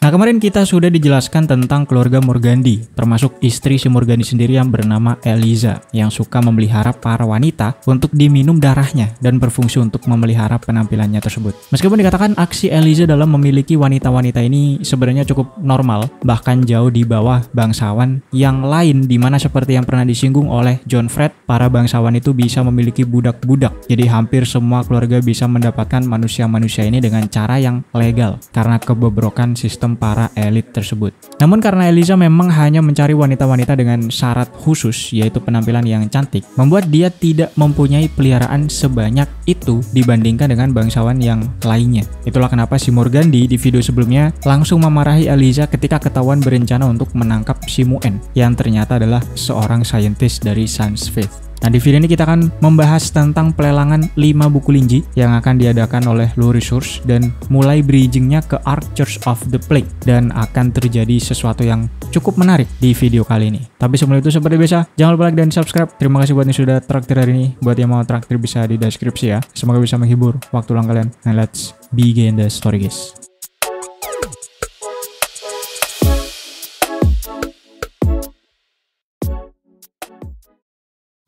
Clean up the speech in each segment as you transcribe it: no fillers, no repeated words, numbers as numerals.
Nah, kemarin kita sudah dijelaskan tentang keluarga Morgandi, termasuk istri si Morgandi sendiri yang bernama Eliza, yang suka memelihara para wanita untuk diminum darahnya dan berfungsi untuk memelihara penampilannya tersebut. Meskipun dikatakan aksi Eliza dalam memiliki wanita-wanita ini sebenarnya cukup normal, bahkan jauh di bawah bangsawan yang lain, dimana seperti yang pernah disinggung oleh John Fred, para bangsawan itu bisa memiliki budak-budak. Jadi hampir semua keluarga bisa mendapatkan manusia-manusia ini dengan cara yang legal, karena kebobrokan sistem para elit tersebut. Namun karena Eliza memang hanya mencari wanita-wanita dengan syarat khusus, yaitu penampilan yang cantik, membuat dia tidak mempunyai peliharaan sebanyak itu dibandingkan dengan bangsawan yang lainnya. Itulah kenapa si Morgandi di video sebelumnya langsung memarahi Eliza ketika ketahuan berencana untuk menangkap si Muen, yang ternyata adalah seorang saintis dari Sans Faith. Nah, di video ini kita akan membahas tentang pelelangan 5 buku Linji yang akan diadakan oleh Low Resource dan mulai bridgingnya ke Arc Church of the Plague, dan akan terjadi sesuatu yang cukup menarik di video kali ini. Tapi sebelum itu, seperti biasa, jangan lupa like dan subscribe. Terima kasih buat yang sudah traktir hari ini. Buat yang mau traktir bisa di deskripsi ya. Semoga bisa menghibur waktu luang kalian. Nah, let's begin the story, guys.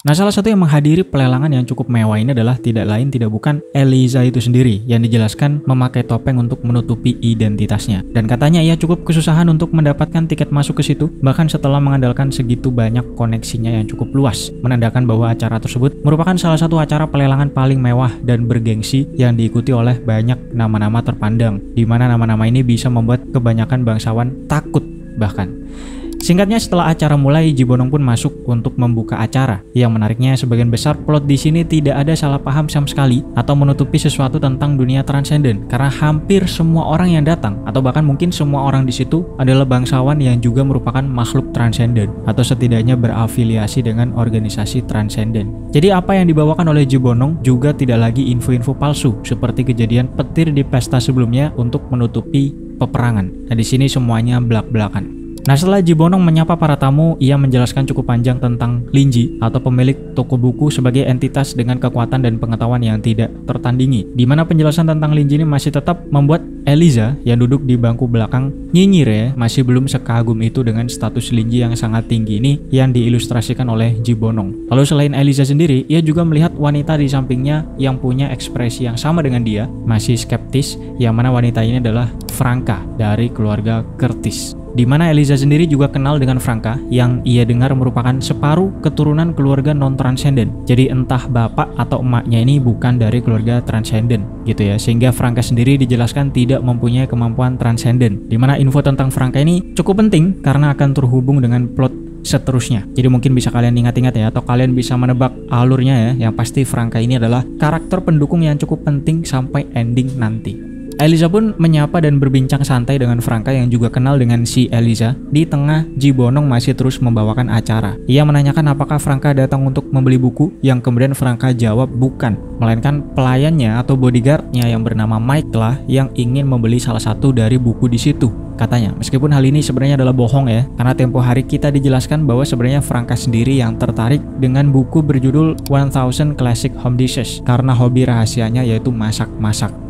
Nah, salah satu yang menghadiri pelelangan yang cukup mewah ini adalah tidak lain tidak bukan Eliza itu sendiri, yang dijelaskan memakai topeng untuk menutupi identitasnya. Dan katanya ia cukup kesusahan untuk mendapatkan tiket masuk ke situ, bahkan setelah mengandalkan segitu banyak koneksinya yang cukup luas, menandakan bahwa acara tersebut merupakan salah satu acara pelelangan paling mewah dan bergengsi yang diikuti oleh banyak nama-nama terpandang, di mana nama-nama ini bisa membuat kebanyakan bangsawan takut bahkan. Singkatnya, setelah acara mulai, Jibonong pun masuk untuk membuka acara. Yang menariknya, sebagian besar plot di sini tidak ada salah paham sama sekali atau menutupi sesuatu tentang dunia transenden, karena hampir semua orang yang datang atau bahkan mungkin semua orang di situ adalah bangsawan yang juga merupakan makhluk transenden atau setidaknya berafiliasi dengan organisasi transenden. Jadi apa yang dibawakan oleh Jibonong juga tidak lagi info-info palsu seperti kejadian petir di pesta sebelumnya untuk menutupi peperangan. Nah, di sini semuanya belak-belakan. Nah, setelah Jibonong menyapa para tamu, ia menjelaskan cukup panjang tentang Linji atau pemilik toko buku sebagai entitas dengan kekuatan dan pengetahuan yang tidak tertandingi. Di mana penjelasan tentang Linji ini masih tetap membuat Eliza yang duduk di bangku belakang nyinyir ya, masih belum sekagum itu dengan status Linji yang sangat tinggi ini yang diilustrasikan oleh Jibonong. Lalu selain Eliza sendiri, ia juga melihat wanita di sampingnya yang punya ekspresi yang sama dengan dia, masih skeptis, yang mana wanita ini adalah Franka dari keluarga Curtis. Di mana Eliza sendiri juga kenal dengan Franka yang ia dengar merupakan separuh keturunan keluarga non-transenden. Jadi entah bapak atau emaknya ini bukan dari keluarga transenden gitu ya. Sehingga Franka sendiri dijelaskan tidak mempunyai kemampuan transenden. Di mana info tentang Franka ini cukup penting karena akan terhubung dengan plot seterusnya. Jadi mungkin bisa kalian ingat-ingat ya, atau kalian bisa menebak alurnya ya. Yang pasti Franka ini adalah karakter pendukung yang cukup penting sampai ending nanti. Eliza pun menyapa dan berbincang santai dengan Franka yang juga kenal dengan si Eliza. Di tengah, Jibonong masih terus membawakan acara. Ia menanyakan apakah Franka datang untuk membeli buku, yang kemudian Franka jawab bukan, melainkan pelayannya atau bodyguardnya yang bernama Mike lah yang ingin membeli salah satu dari buku di situ. Katanya, meskipun hal ini sebenarnya adalah bohong ya, karena tempo hari kita dijelaskan bahwa sebenarnya Franka sendiri yang tertarik dengan buku berjudul 1000 Classic Home Dishes karena hobi rahasianya yaitu masak-masak.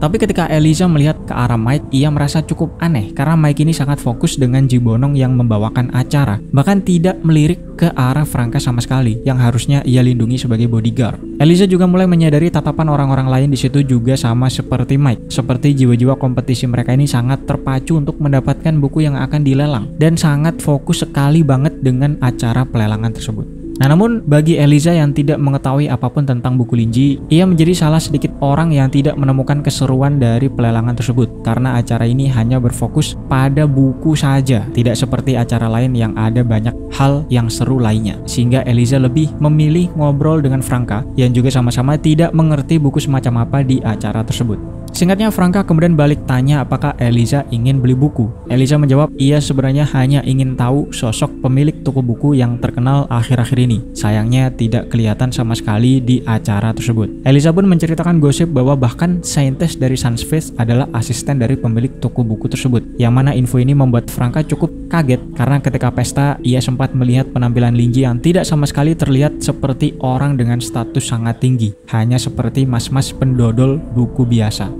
Tapi ketika Eliza melihat ke arah Mike, ia merasa cukup aneh karena Mike ini sangat fokus dengan Jibonong yang membawakan acara, bahkan tidak melirik ke arah Franka sama sekali yang harusnya ia lindungi sebagai bodyguard. Eliza juga mulai menyadari tatapan orang-orang lain di situ juga sama seperti Mike. Seperti jiwa-jiwa kompetisi mereka ini sangat terpacu untuk mendapatkan buku yang akan dilelang dan sangat fokus sekali banget dengan acara pelelangan tersebut. Nah, namun bagi Eliza yang tidak mengetahui apapun tentang buku Linji, ia menjadi salah sedikit orang yang tidak menemukan keseruan dari pelelangan tersebut karena acara ini hanya berfokus pada buku saja, tidak seperti acara lain yang ada banyak hal yang seru lainnya. Sehingga Eliza lebih memilih ngobrol dengan Franka yang juga sama-sama tidak mengerti buku semacam apa di acara tersebut. Singkatnya, Franka kemudian balik tanya apakah Eliza ingin beli buku. Eliza menjawab ia sebenarnya hanya ingin tahu sosok pemilik toko buku yang terkenal akhir-akhir ini. Sayangnya tidak kelihatan sama sekali di acara tersebut. Eliza pun menceritakan gosip bahwa bahkan saintis dari Sans Faith adalah asisten dari pemilik toko buku tersebut. Yang mana info ini membuat Franka cukup kaget karena ketika pesta ia sempat melihat penampilan Linji yang tidak sama sekali terlihat seperti orang dengan status sangat tinggi, hanya seperti mas-mas pendodol buku biasa.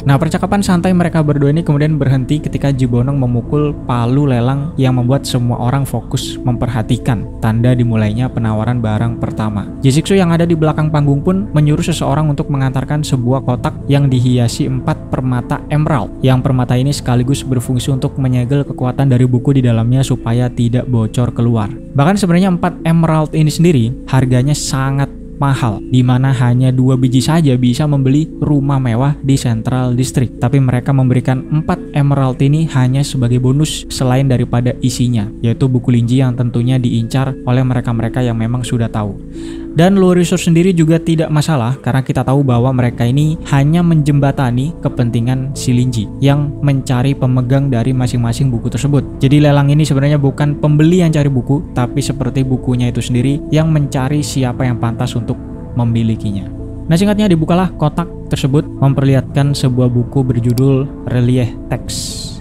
Nah, percakapan santai mereka berdua ini kemudian berhenti ketika Jibonong memukul palu lelang yang membuat semua orang fokus memperhatikan tanda dimulainya penawaran barang pertama. Jisixu yang ada di belakang panggung pun menyuruh seseorang untuk mengantarkan sebuah kotak yang dihiasi 4 permata emerald. Yang permata ini sekaligus berfungsi untuk menyegel kekuatan dari buku di dalamnya supaya tidak bocor keluar. Bahkan sebenarnya 4 emerald ini sendiri harganya sangat mahal, di mana hanya 2 biji saja bisa membeli rumah mewah di Central District. Tapi mereka memberikan 4 emerald ini hanya sebagai bonus selain daripada isinya, yaitu buku Linji yang tentunya diincar oleh mereka-mereka yang memang sudah tahu. Dan Low Resource sendiri juga tidak masalah karena kita tahu bahwa mereka ini hanya menjembatani kepentingan si Linji yang mencari pemegang dari masing-masing buku tersebut. Jadi lelang ini sebenarnya bukan pembeli yang cari buku, tapi seperti bukunya itu sendiri yang mencari siapa yang pantas untuk memilikinya. Nah, singkatnya dibukalah kotak tersebut memperlihatkan sebuah buku berjudul Relief Text.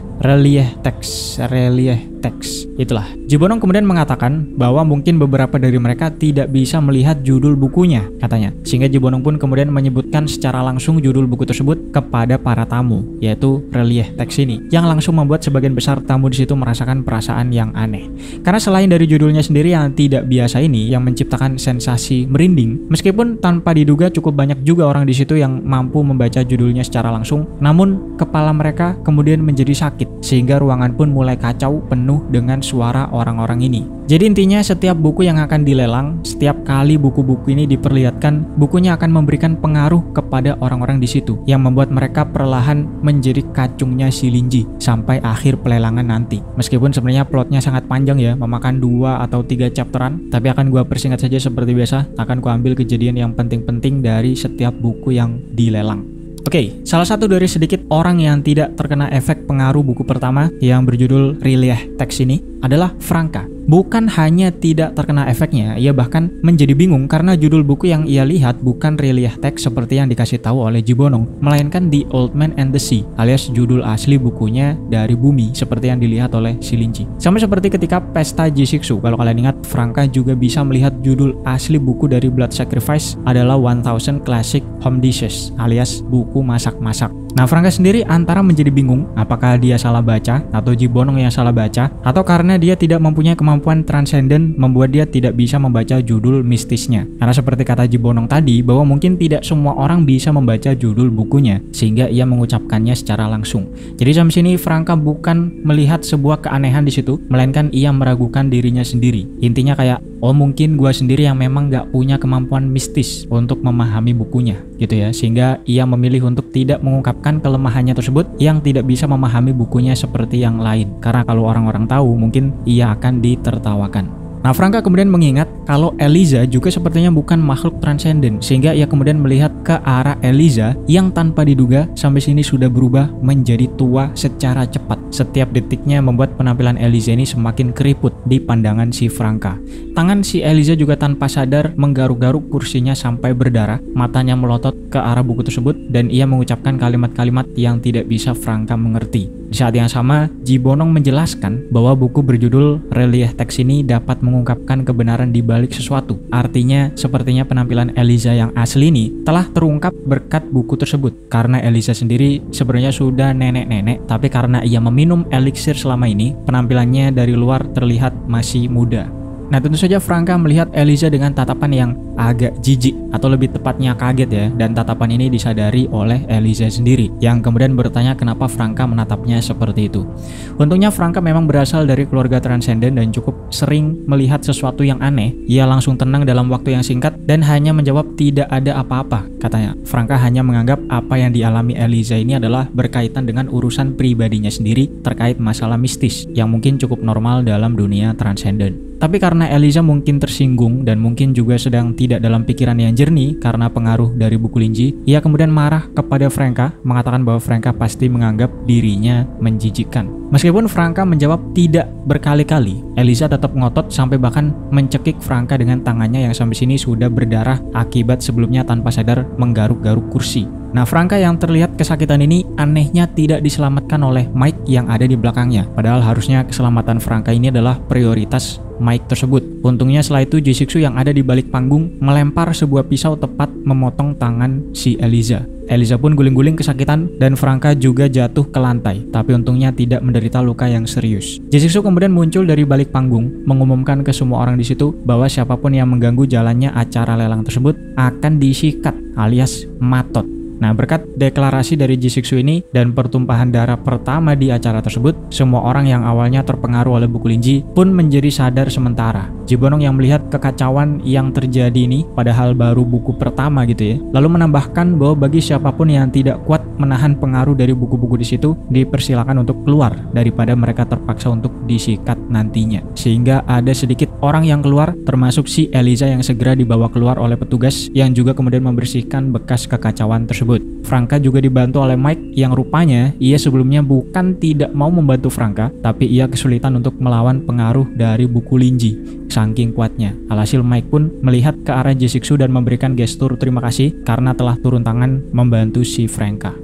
Itulah. Jibonong kemudian mengatakan bahwa mungkin beberapa dari mereka tidak bisa melihat judul bukunya, katanya. Sehingga Jibonong pun kemudian menyebutkan secara langsung judul buku tersebut kepada para tamu, yaitu Relief Text ini, yang langsung membuat sebagian besar tamu di situ merasakan perasaan yang aneh. Karena selain dari judulnya sendiri yang tidak biasa ini, yang menciptakan sensasi merinding, meskipun tanpa diduga cukup banyak juga orang di situ yang mampu membaca judulnya secara langsung, namun kepala mereka kemudian menjadi sakit, sehingga ruangan pun mulai kacau penuh dengan suara orang-orang ini. Jadi intinya setiap buku yang akan dilelang, setiap kali buku-buku ini diperlihatkan, bukunya akan memberikan pengaruh kepada orang-orang di situ yang membuat mereka perlahan menjadi kacungnya si Linji sampai akhir pelelangan nanti. Meskipun sebenarnya plotnya sangat panjang ya, memakan 2 atau 3 chapteran, tapi akan gua persingkat saja seperti biasa. Akan gua ambil kejadian yang penting-penting dari setiap buku yang dilelang. Oke, salah satu dari sedikit orang yang tidak terkena efek pengaruh buku pertama yang berjudul Relief Text ini adalah Franka. Bukan hanya tidak terkena efeknya, ia bahkan menjadi bingung karena judul buku yang ia lihat bukan Relief Text seperti yang dikasih tahu oleh Jibonong, melainkan The Old Man and the Sea, alias judul asli bukunya Dari Bumi seperti yang dilihat oleh si Linji. Sama seperti ketika Pesta Jisixu, kalau kalian ingat, Franka juga bisa melihat judul asli buku dari Blood Sacrifice adalah 1000 Classic Home Dishes, alias buku masak-masak. Nah, Franka sendiri antara menjadi bingung apakah dia salah baca atau Jibonong yang salah baca, atau karena dia tidak mempunyai kemampuan transenden membuat dia tidak bisa membaca judul mistisnya. Karena seperti kata Jibonong tadi bahwa mungkin tidak semua orang bisa membaca judul bukunya sehingga ia mengucapkannya secara langsung. Jadi sampai sini Franka bukan melihat sebuah keanehan di situ, melainkan ia meragukan dirinya sendiri. Intinya kayak, oh mungkin gua sendiri yang memang gak punya kemampuan mistis untuk memahami bukunya gitu ya, sehingga ia memilih untuk tidak mengungkapkan kelemahannya tersebut yang tidak bisa memahami bukunya seperti yang lain, karena kalau orang-orang tahu mungkin ia akan ditertawakan. Nah, Franka kemudian mengingat kalau Eliza juga sepertinya bukan makhluk transenden, sehingga ia kemudian melihat ke arah Eliza yang tanpa diduga sampai sini sudah berubah menjadi tua secara cepat. Setiap detiknya membuat penampilan Eliza ini semakin keriput di pandangan si Franka. Tangan si Eliza juga tanpa sadar menggaruk-garuk kursinya sampai berdarah, matanya melotot ke arah buku tersebut dan ia mengucapkan kalimat-kalimat yang tidak bisa Franka mengerti. Di saat yang sama, Jibonong menjelaskan bahwa buku berjudul Relief Text ini dapat mengungkapkan kebenaran di balik sesuatu. Artinya, sepertinya penampilan Eliza yang asli ini telah terungkap berkat buku tersebut. Karena Eliza sendiri sebenarnya sudah nenek-nenek, tapi karena ia meminum eliksir selama ini, penampilannya dari luar terlihat masih muda. Nah, tentu saja Franka melihat Eliza dengan tatapan yang agak jijik atau lebih tepatnya kaget ya, dan tatapan ini disadari oleh Eliza sendiri yang kemudian bertanya kenapa Franka menatapnya seperti itu. Untungnya Franka memang berasal dari keluarga transenden dan cukup sering melihat sesuatu yang aneh. Ia langsung tenang dalam waktu yang singkat dan hanya menjawab tidak ada apa-apa, katanya. Franka hanya menganggap apa yang dialami Eliza ini adalah berkaitan dengan urusan pribadinya sendiri terkait masalah mistis yang mungkin cukup normal dalam dunia transenden. Tapi karena Eliza mungkin tersinggung dan mungkin juga sedang tidak dalam pikiran yang jernih karena pengaruh dari buku Linji, ia kemudian marah kepada Franka, mengatakan bahwa Franka pasti menganggap dirinya menjijikkan. Meskipun Franka menjawab tidak berkali-kali, Eliza tetap ngotot sampai bahkan mencekik Franka dengan tangannya yang sampai sini sudah berdarah akibat sebelumnya tanpa sadar menggaruk-garuk kursi. Nah, Franka yang terlihat kesakitan ini anehnya tidak diselamatkan oleh Mike yang ada di belakangnya. Padahal harusnya keselamatan Franka ini adalah prioritas Mike tersebut. Untungnya setelah itu Jisixu yang ada di balik panggung melempar sebuah pisau tepat memotong tangan si Eliza. Eliza pun guling-guling kesakitan dan Franka juga jatuh ke lantai, tapi untungnya tidak menderita luka yang serius. Jisixu kemudian muncul dari balik panggung, mengumumkan ke semua orang di situ bahwa siapapun yang mengganggu jalannya acara lelang tersebut akan disikat alias matot. Nah, berkat deklarasi dari Jisixu ini dan pertumpahan darah pertama di acara tersebut, semua orang yang awalnya terpengaruh oleh buku Linji pun menjadi sadar sementara. Jibonong yang melihat kekacauan yang terjadi ini padahal baru buku pertama gitu ya, lalu menambahkan bahwa bagi siapapun yang tidak kuat menahan pengaruh dari buku-buku di situ, dipersilakan untuk keluar daripada mereka terpaksa untuk disikat nantinya. Sehingga ada sedikit orang yang keluar, termasuk si Eliza yang segera dibawa keluar oleh petugas yang juga kemudian membersihkan bekas kekacauan tersebut. Franka juga dibantu oleh Mike yang rupanya ia sebelumnya bukan tidak mau membantu Franka, tapi ia kesulitan untuk melawan pengaruh dari buku Linji saking kuatnya. Alhasil Mike pun melihat ke arah Jisixu dan memberikan gestur terima kasih karena telah turun tangan membantu si Franka.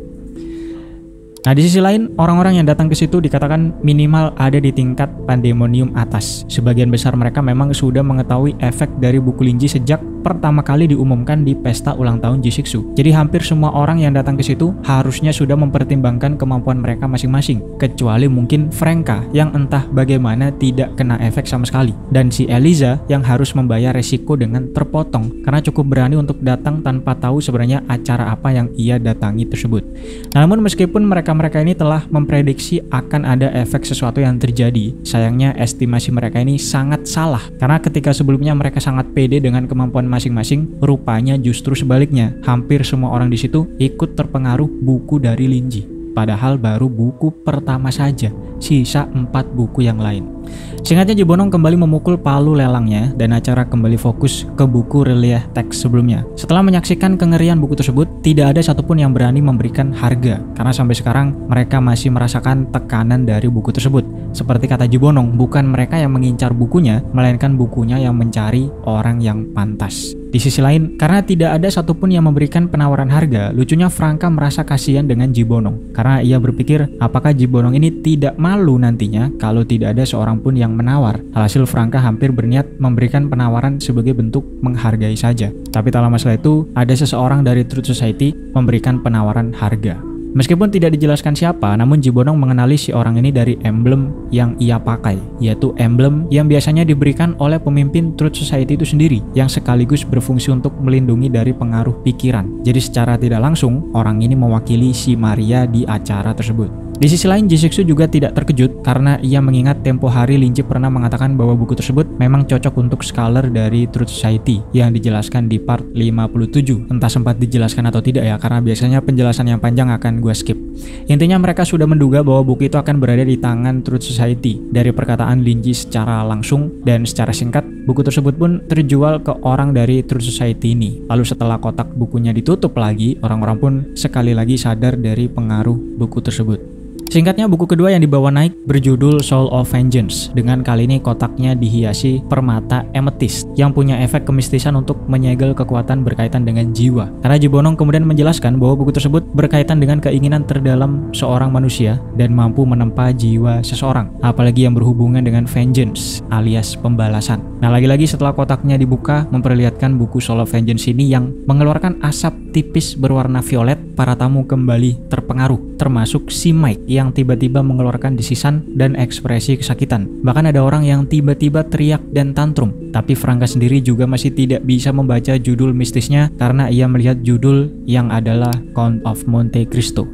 Nah, di sisi lain, orang-orang yang datang ke situ dikatakan minimal ada di tingkat pandemonium atas. Sebagian besar mereka memang sudah mengetahui efek dari buku Linji sejak pertama kali diumumkan di pesta ulang tahun Jisixu. Jadi hampir semua orang yang datang ke situ harusnya sudah mempertimbangkan kemampuan mereka masing-masing, kecuali mungkin Franka yang entah bagaimana tidak kena efek sama sekali, dan si Eliza yang harus membayar resiko dengan terpotong karena cukup berani untuk datang tanpa tahu sebenarnya acara apa yang ia datangi tersebut. Namun meskipun mereka ini telah memprediksi akan ada efek sesuatu yang terjadi, sayangnya estimasi mereka ini sangat salah karena ketika sebelumnya mereka sangat pede dengan kemampuan masing-masing, rupanya justru sebaliknya, hampir semua orang di situ ikut terpengaruh buku dari Linji. Padahal baru buku pertama saja, sisa 4 buku yang lain. Singkatnya, Jibonong kembali memukul palu lelangnya dan acara kembali fokus ke buku relief teks sebelumnya. Setelah menyaksikan kengerian buku tersebut, tidak ada satupun yang berani memberikan harga karena sampai sekarang mereka masih merasakan tekanan dari buku tersebut. Seperti kata Jibonong, bukan mereka yang mengincar bukunya, melainkan bukunya yang mencari orang yang pantas. Di sisi lain, karena tidak ada satupun yang memberikan penawaran harga, lucunya Franka merasa kasihan dengan Jibonong karena ia berpikir apakah Jibonong ini tidak malu nantinya kalau tidak ada seorang pun yang menawar. Alhasil Franka hampir berniat memberikan penawaran sebagai bentuk menghargai saja. Tapi tak lama setelah itu, ada seseorang dari Truth Society memberikan penawaran harga. Meskipun tidak dijelaskan siapa, namun Jibonong mengenali si orang ini dari emblem yang ia pakai, yaitu emblem yang biasanya diberikan oleh pemimpin Truth Society itu sendiri, yang sekaligus berfungsi untuk melindungi dari pengaruh pikiran. Jadi secara tidak langsung, orang ini mewakili si Maria di acara tersebut. Di sisi lain, Jisixu juga tidak terkejut karena ia mengingat tempo hari Linji pernah mengatakan bahwa buku tersebut memang cocok untuk scholar dari Truth Society yang dijelaskan di part 57. Entah sempat dijelaskan atau tidak ya, karena biasanya penjelasan yang panjang akan gue skip. Intinya mereka sudah menduga bahwa buku itu akan berada di tangan Truth Society dari perkataan Linji secara langsung, dan secara singkat buku tersebut pun terjual ke orang dari Truth Society ini. Lalu setelah kotak bukunya ditutup lagi, orang-orang pun sekali lagi sadar dari pengaruh buku tersebut. Singkatnya, buku kedua yang dibawa naik berjudul Soul of Vengeance. Dengan kali ini kotaknya dihiasi permata amethyst yang punya efek kemistisan untuk menyegel kekuatan berkaitan dengan jiwa. Karena Jibonong kemudian menjelaskan bahwa buku tersebut berkaitan dengan keinginan terdalam seorang manusia dan mampu menempa jiwa seseorang, apalagi yang berhubungan dengan vengeance alias pembalasan. Nah, lagi-lagi setelah kotaknya dibuka memperlihatkan buku Soul of Vengeance ini yang mengeluarkan asap tipis berwarna violet, para tamu kembali terpengaruh, termasuk si Mike yang tiba-tiba mengeluarkan desisan dan ekspresi kesakitan. Bahkan ada orang yang tiba-tiba teriak dan tantrum. Tapi Franka sendiri juga masih tidak bisa membaca judul mistisnya karena ia melihat judul yang adalah Count of Monte Cristo.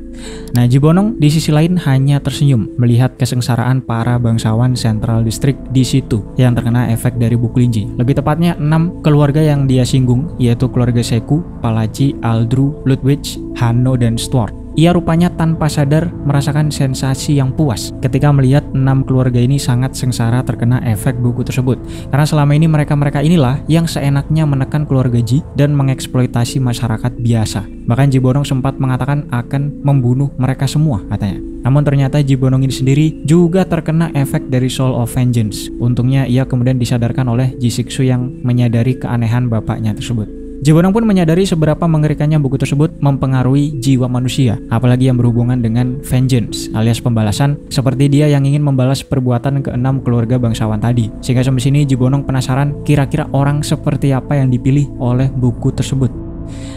Nah, Jibonong di sisi lain hanya tersenyum melihat kesengsaraan para bangsawan Central District di situ yang terkena efek dari buku Linji. Lebih tepatnya 6 keluarga yang dia singgung, yaitu keluarga Seku, Palaci, Aldru, Ludwig, Hanno, dan Stuart. Ia rupanya tanpa sadar merasakan sensasi yang puas ketika melihat 6 keluarga ini sangat sengsara terkena efek buku tersebut. Karena selama ini mereka inilah yang seenaknya menekan keluarga Ji dan mengeksploitasi masyarakat biasa. Bahkan Jibonong sempat mengatakan akan membunuh mereka semua katanya. Namun ternyata Jibonong ini sendiri juga terkena efek dari Soul of Vengeance. Untungnya ia kemudian disadarkan oleh Jisixu yang menyadari keanehan bapaknya tersebut. Jibonong pun menyadari seberapa mengerikannya buku tersebut mempengaruhi jiwa manusia, apalagi yang berhubungan dengan vengeance alias pembalasan, seperti dia yang ingin membalas perbuatan ke-6 keluarga bangsawan tadi. Sehingga sampai sini Jibonong penasaran kira-kira orang seperti apa yang dipilih oleh buku tersebut.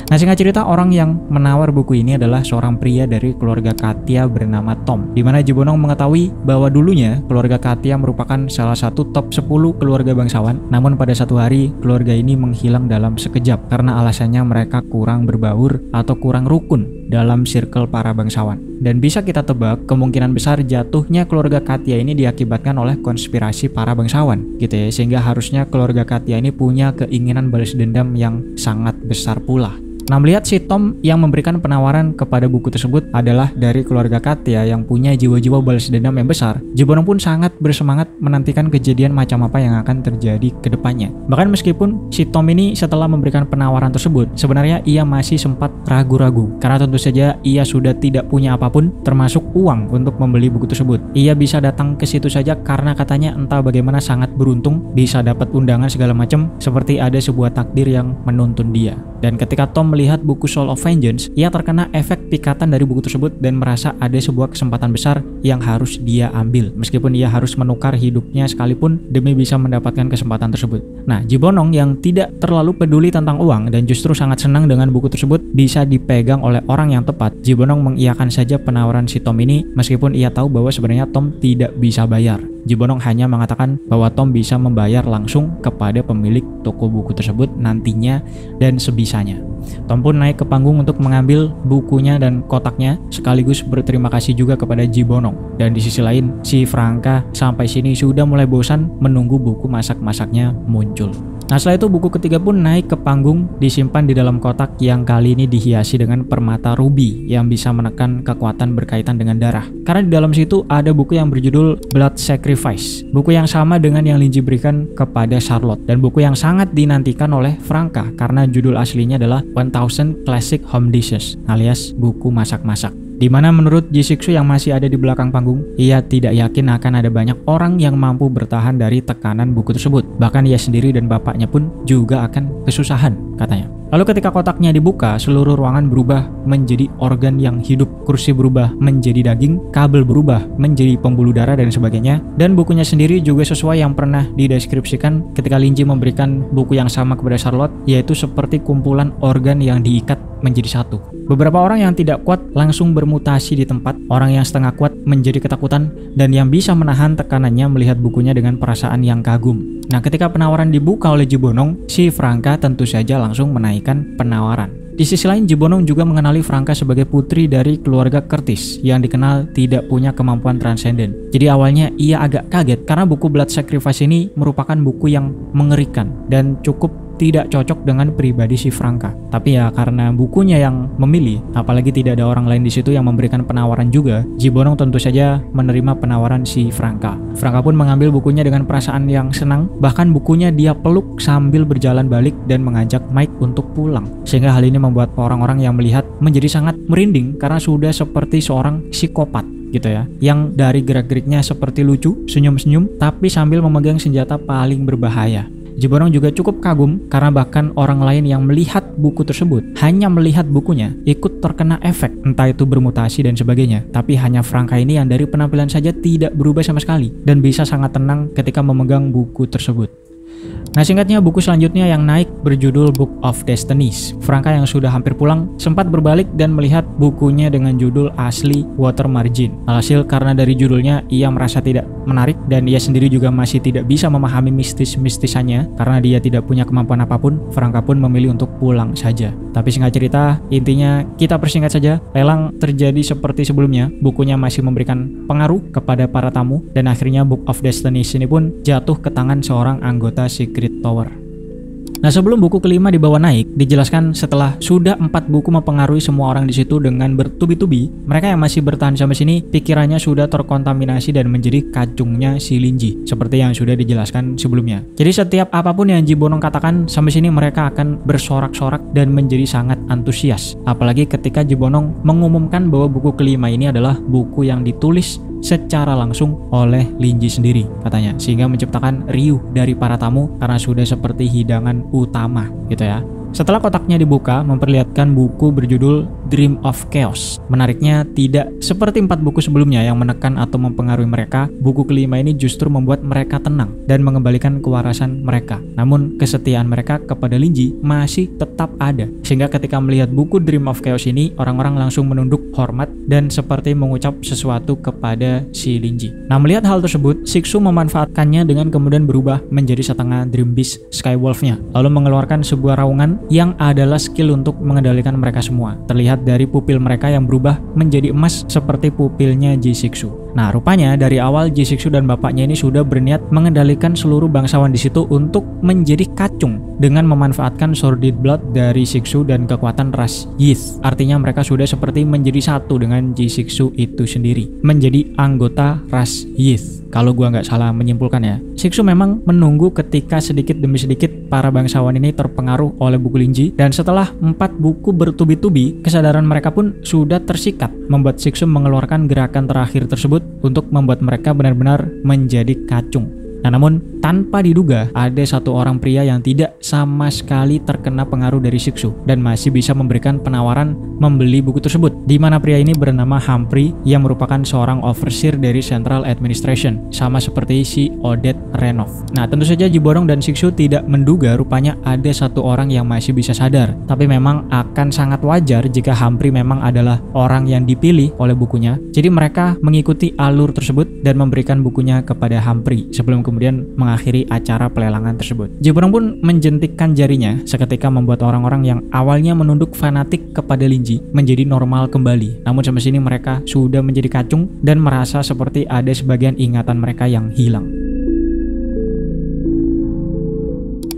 Nah, singkat cerita, orang yang menawar buku ini adalah seorang pria dari keluarga Katya bernama Tom, di mana Jibonong mengetahui bahwa dulunya keluarga Katya merupakan salah satu top 10 keluarga bangsawan. Namun pada satu hari keluarga ini menghilang dalam sekejap karena alasannya mereka kurang berbaur atau kurang rukun dalam circle para bangsawan. Dan bisa kita tebak kemungkinan besar jatuhnya keluarga Katya ini diakibatkan oleh konspirasi para bangsawan gitu ya, sehingga harusnya keluarga Katya ini punya keinginan balas dendam yang sangat besar pula. Nah, melihat si Tom yang memberikan penawaran kepada buku tersebut adalah dari keluarga Katya yang punya jiwa-jiwa balas dendam yang besar, Jibonong pun sangat bersemangat menantikan kejadian macam apa yang akan terjadi ke depannya. Bahkan meskipun si Tom ini setelah memberikan penawaran tersebut, sebenarnya ia masih sempat ragu-ragu karena tentu saja ia sudah tidak punya apapun termasuk uang untuk membeli buku tersebut. Ia bisa datang ke situ saja karena katanya entah bagaimana sangat beruntung bisa dapat undangan segala macam, seperti ada sebuah takdir yang menuntun dia. Dan ketika Tom melihat buku Soul of Vengeance, ia terkena efek pikatan dari buku tersebut dan merasa ada sebuah kesempatan besar yang harus dia ambil, meskipun ia harus menukar hidupnya sekalipun demi bisa mendapatkan kesempatan tersebut. Nah, Jibonong yang tidak terlalu peduli tentang uang dan justru sangat senang dengan buku tersebut bisa dipegang oleh orang yang tepat, Jibonong mengiyakan saja penawaran si Tom ini meskipun ia tahu bahwa sebenarnya Tom tidak bisa bayar. Jibonong hanya mengatakan bahwa Tom bisa membayar langsung kepada pemilik toko buku tersebut nantinya dan sebisanya. Tom pun naik ke panggung untuk mengambil bukunya dan kotaknya sekaligus berterima kasih juga kepada Jibonong. Dan di sisi lain, si Franka sampai sini sudah mulai bosan menunggu buku masak-masaknya muncul. Nah, setelah itu buku ketiga pun naik ke panggung, disimpan di dalam kotak yang kali ini dihiasi dengan permata ruby yang bisa menekan kekuatan berkaitan dengan darah. Karena di dalam situ ada buku yang berjudul Blood Sacrifice, buku yang sama dengan yang Linji berikan kepada Charlotte, dan buku yang sangat dinantikan oleh Franka karena judul aslinya adalah 1000 Classic Home Dishes alias buku masak-masak. Di mana menurut Jisixu yang masih ada di belakang panggung, ia tidak yakin akan ada banyak orang yang mampu bertahan dari tekanan buku tersebut. Bahkan ia sendiri dan bapaknya pun juga akan kesusahan, katanya. Lalu ketika kotaknya dibuka, seluruh ruangan berubah menjadi organ yang hidup, kursi berubah menjadi daging, kabel berubah menjadi pembuluh darah dan sebagainya. Dan bukunya sendiri juga sesuai yang pernah dideskripsikan ketika Linji memberikan buku yang sama kepada Charlotte, yaitu seperti kumpulan organ yang diikat menjadi satu. Beberapa orang yang tidak kuat langsung bermutasi di tempat, orang yang setengah kuat menjadi ketakutan, dan yang bisa menahan tekanannya melihat bukunya dengan perasaan yang kagum. Nah, ketika penawaran dibuka oleh Jibonong, si Franka tentu saja langsung menaikkan penawaran. Di sisi lain, Jibonong juga mengenali Franka sebagai putri dari keluarga Curtis yang dikenal tidak punya kemampuan transenden. Jadi awalnya ia agak kaget karena buku Blood Sacrifice ini merupakan buku yang mengerikan dan cukup tidak cocok dengan pribadi si Franka. Tapi ya karena bukunya yang memilih, apalagi tidak ada orang lain di situ yang memberikan penawaran juga, Jibonong tentu saja menerima penawaran si Franka. Franka pun mengambil bukunya dengan perasaan yang senang, bahkan bukunya dia peluk sambil berjalan balik dan mengajak Mike untuk pulang. Sehingga hal ini membuat orang-orang yang melihat menjadi sangat merinding karena sudah seperti seorang psikopat gitu ya, yang dari gerak-geriknya seperti lucu, senyum-senyum, tapi sambil memegang senjata paling berbahaya. Jibonong juga cukup kagum karena bahkan orang lain yang melihat buku tersebut, hanya melihat bukunya, ikut terkena efek, entah itu bermutasi dan sebagainya. Tapi hanya Franka ini yang dari penampilan saja tidak berubah sama sekali dan bisa sangat tenang ketika memegang buku tersebut. Nah, singkatnya buku selanjutnya yang naik berjudul Book of Destinies. Franka yang sudah hampir pulang sempat berbalik dan melihat bukunya dengan judul asli Water Margin. Alhasil karena dari judulnya ia merasa tidak menarik dan ia sendiri juga masih tidak bisa memahami mistis-mistisannya karena dia tidak punya kemampuan apapun. Franka pun memilih untuk pulang saja. Tapi singkat cerita, intinya kita persingkat saja, lelang terjadi seperti sebelumnya. Bukunya masih memberikan pengaruh kepada para tamu dan akhirnya Book of Destinies ini pun jatuh ke tangan seorang anggota Secret Tower. Nah, sebelum buku kelima dibawa naik, dijelaskan setelah sudah 4 buku mempengaruhi semua orang di situ dengan bertubi-tubi, mereka yang masih bertahan sampai sini pikirannya sudah terkontaminasi dan menjadi kacungnya si Linji, seperti yang sudah dijelaskan sebelumnya. Jadi setiap apapun yang Jibonong katakan sampai sini mereka akan bersorak-sorak dan menjadi sangat antusias. Apalagi ketika Jibonong mengumumkan bahwa buku kelima ini adalah buku yang ditulis secara langsung oleh Linji sendiri katanya, sehingga menciptakan riuh dari para tamu karena sudah seperti hidangan utama gitu ya. Setelah kotaknya dibuka memperlihatkan buku berjudul Dream of Chaos. Menariknya, tidak seperti 4 buku sebelumnya yang menekan atau mempengaruhi mereka, buku kelima ini justru membuat mereka tenang dan mengembalikan kewarasan mereka. Namun, kesetiaan mereka kepada Linji masih tetap ada. Sehingga ketika melihat buku Dream of Chaos ini, orang-orang langsung menunduk hormat dan seperti mengucap sesuatu kepada si Linji. Nah, melihat hal tersebut, Shiksu memanfaatkannya dengan kemudian berubah menjadi setengah Dream Beast Skywolf-nya, lalu mengeluarkan sebuah raungan yang adalah skill untuk mengendalikan mereka semua. Terlihat dari pupil mereka yang berubah menjadi emas seperti pupilnya J-Shiksu. Nah, rupanya dari awal J-Shiksu dan bapaknya ini sudah berniat mengendalikan seluruh bangsawan di situ untuk menjadi kacung dengan memanfaatkan Sordid Blood dari Shiksu dan kekuatan ras Yith. Artinya mereka sudah seperti menjadi satu dengan J-Shiksu itu sendiri, menjadi anggota ras Yith. Kalau gua nggak salah menyimpulkan ya, Shiksu memang menunggu ketika sedikit demi sedikit para bangsawan ini terpengaruh oleh buku Linji, dan setelah 4 buku bertubi-tubi, kesadaran mereka pun sudah tersikat, membuat Shiksu mengeluarkan gerakan terakhir tersebut untuk membuat mereka benar-benar menjadi kacung. Nah, namun tanpa diduga ada satu orang pria yang tidak sama sekali terkena pengaruh dari Shiksu dan masih bisa memberikan penawaran membeli buku tersebut, di mana pria ini bernama Humphrey yang merupakan seorang overseer dari Central Administration, sama seperti si Odette Renov. Nah, tentu saja Jiborong dan Shiksu tidak menduga rupanya ada satu orang yang masih bisa sadar, tapi memang akan sangat wajar jika Humphrey memang adalah orang yang dipilih oleh bukunya. Jadi mereka mengikuti alur tersebut dan memberikan bukunya kepada Humphrey sebelum kemudian mengakhiri acara pelelangan tersebut. Jiborong pun menjentikkan jarinya seketika, membuat orang-orang yang awalnya menunduk fanatik kepada Linji menjadi normal kembali. Namun sampai sini mereka sudah menjadi kacung dan merasa seperti ada sebagian ingatan mereka yang hilang.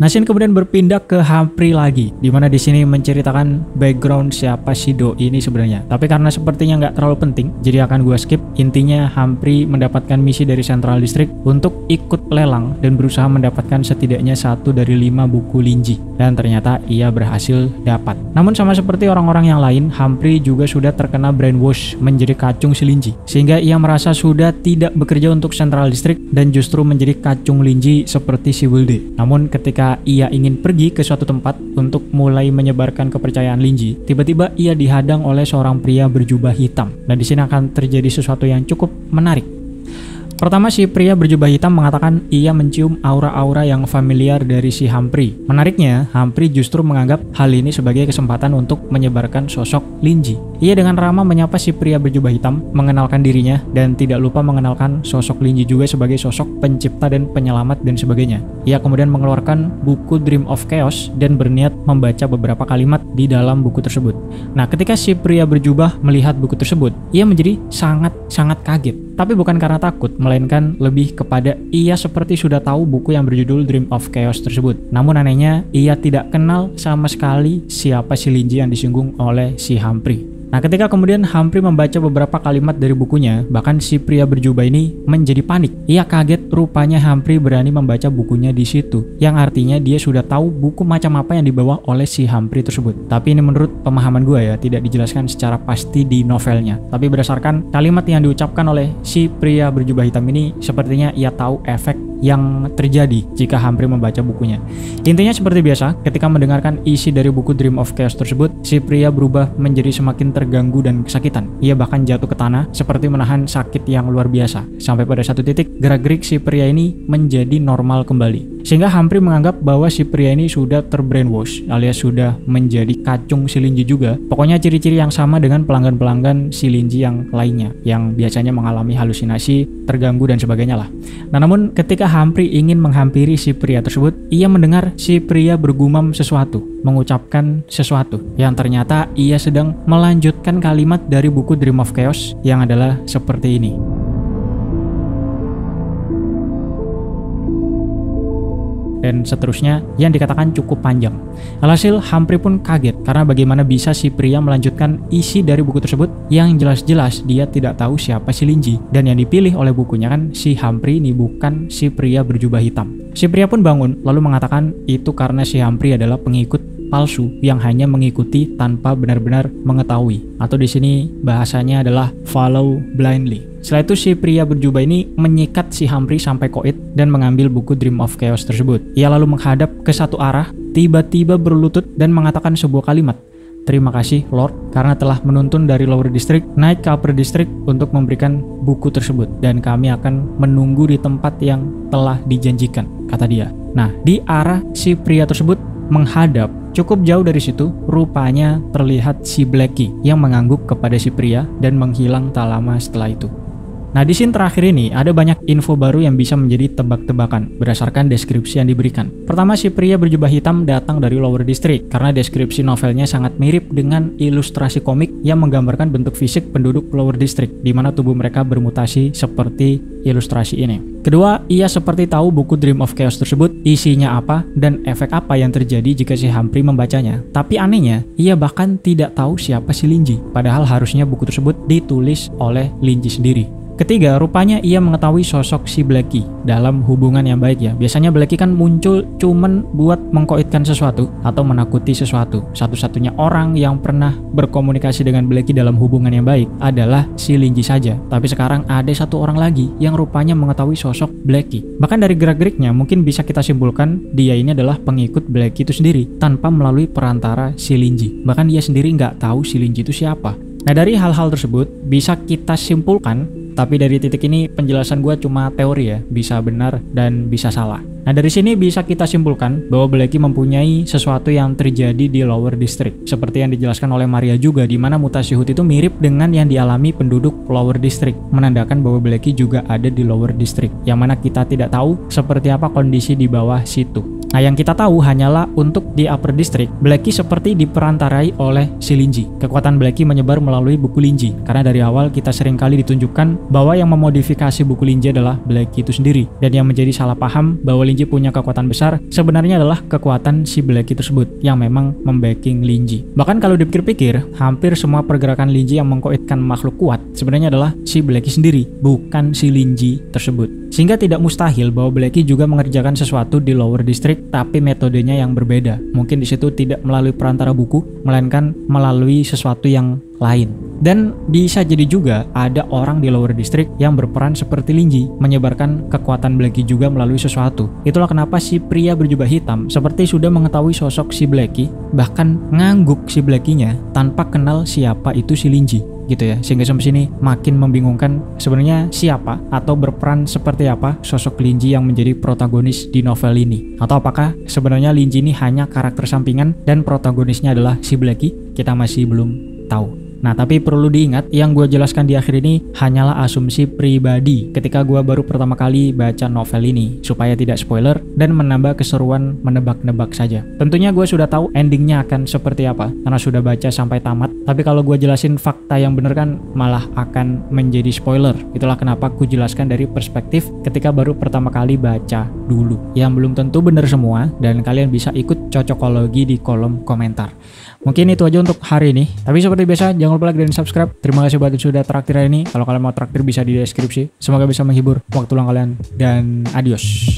Nashin kemudian berpindah ke Humphrey lagi, dimana di sini menceritakan background siapa si Do ini sebenarnya. Tapi karena sepertinya nggak terlalu penting, jadi akan gue skip. Intinya Humphrey mendapatkan misi dari Central District untuk ikut lelang dan berusaha mendapatkan setidaknya 1 dari 5 buku Linji. Dan ternyata ia berhasil dapat. Namun sama seperti orang-orang yang lain, Humphrey juga sudah terkena brainwash menjadi kacung si Linji, sehingga ia merasa sudah tidak bekerja untuk Central District dan justru menjadi kacung Linji seperti si Wilde. Namun ketika ia ingin pergi ke suatu tempat untuk mulai menyebarkan kepercayaan Linji, tiba-tiba ia dihadang oleh seorang pria berjubah hitam. Dan di sini akan terjadi sesuatu yang cukup menarik. Pertama, si pria berjubah hitam mengatakan ia mencium aura-aura yang familiar dari si Humphrey. Menariknya, Humphrey justru menganggap hal ini sebagai kesempatan untuk menyebarkan sosok Linji. Ia dengan ramah menyapa si pria berjubah hitam, mengenalkan dirinya, dan tidak lupa mengenalkan sosok Linji juga sebagai sosok pencipta dan penyelamat dan sebagainya. Ia kemudian mengeluarkan buku Dream of Chaos dan berniat membaca beberapa kalimat di dalam buku tersebut. Nah, ketika si pria berjubah melihat buku tersebut, ia menjadi sangat kaget. Tapi bukan karena takut, melainkan lebih kepada ia seperti sudah tahu buku yang berjudul Dream of Chaos tersebut. Namun anehnya, ia tidak kenal sama sekali siapa si Linji yang disinggung oleh si Humphrey. Nah, ketika kemudian Humphrey membaca beberapa kalimat dari bukunya, bahkan si pria berjubah ini menjadi panik. Ia kaget rupanya Humphrey berani membaca bukunya di situ, yang artinya dia sudah tahu buku macam apa yang dibawa oleh si Humphrey tersebut. Tapi ini menurut pemahaman gue ya, tidak dijelaskan secara pasti di novelnya. Tapi berdasarkan kalimat yang diucapkan oleh si pria berjubah hitam ini, sepertinya ia tahu efek yang terjadi jika Humphrey membaca bukunya. Intinya seperti biasa, ketika mendengarkan isi dari buku Dream of Chaos tersebut, si pria berubah menjadi semakin terganggu dan kesakitan. Ia bahkan jatuh ke tanah seperti menahan sakit yang luar biasa. Sampai pada satu titik, gerak-gerik si pria ini menjadi normal kembali. Sehingga Humphrey menganggap bahwa si pria ini sudah terbrainwash, alias sudah menjadi kacung si Linji juga. Pokoknya ciri-ciri yang sama dengan pelanggan-pelanggan si Linji yang lainnya, yang biasanya mengalami halusinasi, terganggu dan sebagainya lah. Nah, namun ketika Humphrey ingin menghampiri si pria tersebut, ia mendengar si pria bergumam sesuatu, mengucapkan sesuatu yang ternyata ia sedang melanjutkan kalimat dari buku Dream of Chaos yang adalah seperti ini. Dan seterusnya yang dikatakan cukup panjang. Alhasil Humphrey pun kaget karena bagaimana bisa si pria melanjutkan isi dari buku tersebut yang jelas-jelas dia tidak tahu siapa si Linji, dan yang dipilih oleh bukunya kan si Humphrey ini, bukan si pria berjubah hitam. Si pria pun bangun lalu mengatakan itu karena si Humphrey adalah pengikut palsu yang hanya mengikuti tanpa benar-benar mengetahui, atau di sini bahasanya adalah follow blindly. Setelah itu si pria berjubah ini menyikat si Humphrey sampai koit dan mengambil buku Dream of Chaos tersebut. Ia lalu menghadap ke satu arah, tiba-tiba berlutut dan mengatakan sebuah kalimat. terima kasih Lord karena telah menuntun dari lower district naik ke upper district untuk memberikan buku tersebut, dan kami akan menunggu di tempat yang telah dijanjikan, kata dia. Nah, di arah si pria tersebut menghadap cukup jauh dari situ, rupanya terlihat si Blackie yang mengangguk kepada si pria dan menghilang tak lama setelah itu. Nah, di scene terakhir ini ada banyak info baru yang bisa menjadi tebak-tebakan berdasarkan deskripsi yang diberikan. Pertama, si pria berjubah hitam datang dari lower district karena deskripsi novelnya sangat mirip dengan ilustrasi komik yang menggambarkan bentuk fisik penduduk lower district di mana tubuh mereka bermutasi seperti ilustrasi ini. Kedua, ia seperti tahu buku Dream of Chaos tersebut isinya apa dan efek apa yang terjadi jika si Humphrey membacanya. Tapi anehnya, ia bahkan tidak tahu siapa si Linji, padahal harusnya buku tersebut ditulis oleh Linji sendiri. Ketiga, rupanya ia mengetahui sosok si Blackie dalam hubungan yang baik ya. Biasanya Blackie kan muncul cuman buat mengkoitkan sesuatu atau menakuti sesuatu. Satu-satunya orang yang pernah berkomunikasi dengan Blackie dalam hubungan yang baik adalah si Linji saja. Tapi sekarang ada satu orang lagi yang rupanya mengetahui sosok Blackie. Bahkan dari gerak-geriknya mungkin bisa kita simpulkan dia ini adalah pengikut Blackie itu sendiri tanpa melalui perantara si Linji. Bahkan dia sendiri nggak tahu si Linji itu siapa. Nah, dari hal-hal tersebut bisa kita simpulkan, tapi dari titik ini penjelasan gue cuma teori ya, bisa benar dan bisa salah. Nah, dari sini bisa kita simpulkan bahwa Blackie mempunyai sesuatu yang terjadi di lower district, seperti yang dijelaskan oleh Maria juga, di mana mutasi HUD itu mirip dengan yang dialami penduduk lower district, menandakan bahwa Blackie juga ada di lower district, yang mana kita tidak tahu seperti apa kondisi di bawah situ. Nah, yang kita tahu hanyalah untuk di upper district, Blackie seperti diperantarai oleh si Linji. Kekuatan Blackie menyebar melalui buku Linji, karena dari awal kita seringkali ditunjukkan bahwa yang memodifikasi buku Linji adalah Blackie itu sendiri. Dan yang menjadi salah paham bahwa Linji punya kekuatan besar sebenarnya adalah kekuatan si Blackie tersebut yang memang membacking Linji. Bahkan kalau dipikir-pikir, hampir semua pergerakan Linji yang mengkoitkan makhluk kuat sebenarnya adalah si Blackie sendiri, bukan si Linji tersebut. Sehingga tidak mustahil bahwa Blackie juga mengerjakan sesuatu di lower district, tapi metodenya yang berbeda. Mungkin di situ tidak melalui perantara buku, melainkan melalui sesuatu yang lain. Dan bisa jadi juga ada orang di lower district yang berperan seperti Linji, menyebarkan kekuatan Blackie juga melalui sesuatu. Itulah kenapa si pria berjubah hitam seperti sudah mengetahui sosok si Blackie, bahkan ngangguk si Blackie-nya tanpa kenal siapa itu si Linji, gitu ya. Sehingga sampai sini makin membingungkan sebenarnya siapa atau berperan seperti apa sosok Linji yang menjadi protagonis di novel ini. Atau apakah sebenarnya Linji ini hanya karakter sampingan dan protagonisnya adalah si Blackie? Kita masih belum tahu. Nah, tapi perlu diingat, yang gue jelaskan di akhir ini hanyalah asumsi pribadi ketika gue baru pertama kali baca novel ini, supaya tidak spoiler dan menambah keseruan menebak-nebak saja. Tentunya gue sudah tahu endingnya akan seperti apa, karena sudah baca sampai tamat. Tapi kalau gue jelasin fakta yang bener kan malah akan menjadi spoiler. Itulah kenapa gue jelaskan dari perspektif ketika baru pertama kali baca dulu, yang belum tentu bener semua, dan kalian bisa ikut cocokologi di kolom komentar. Mungkin itu aja untuk hari ini. Tapi seperti biasa, jangan lupa like dan subscribe. Terima kasih buat yang sudah traktir hari ini. Kalau kalian mau traktir bisa di deskripsi. Semoga bisa menghibur waktu luang kalian. Dan adios.